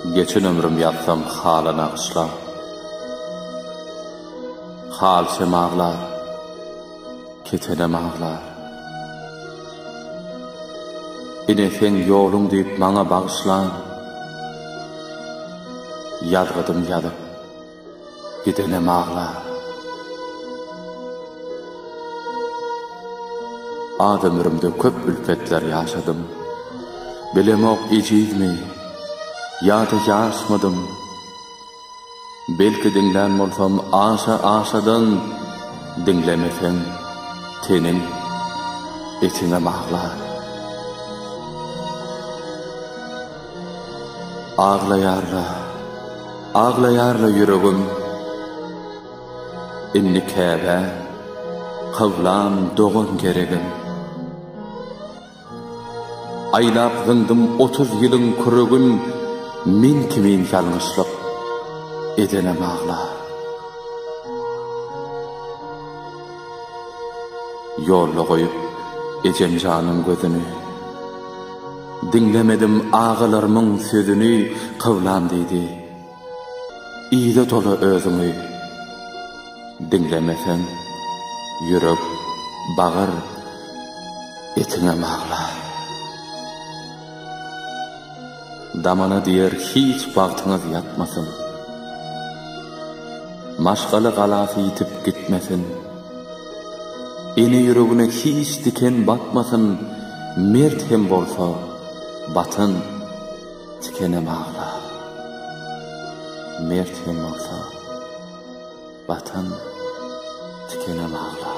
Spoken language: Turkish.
Geçen ömrüm yatsam halana ışla. Halsem ağlar, ketenem ağlar. Ine sen yolum deyip bana bağışlan. Yadgıdım yadıp, gidenem ağlar. Ad ömrümde köp ülfetler yaşadım. Bilemok icizmi, ya da yaşmadım. Belki dinlen bolsam aşadan, dinlemesen tenin etine bağlar. Ağlayarla yüreğim, inni kebe, kavlam doğun geregim. Aylap zındım 30 yılın kurugun, min kimin yalnızlık edenem ağlar. Yolla koyup ecem canım gözünü, dinlemedim ağalarımın sözünü, kavlam deydi. İyide dolu özünü, dinlemesen yürek bağır etine ağlar. Damana diyer hiç baktınız yatmasın. Maşgalı galası yitip gitmesin. Eni yüreğine hiç diken batmasın. Mert hem bolsa batın tikenem ağlar. Mert hem bolsa batın tikenem ağlar.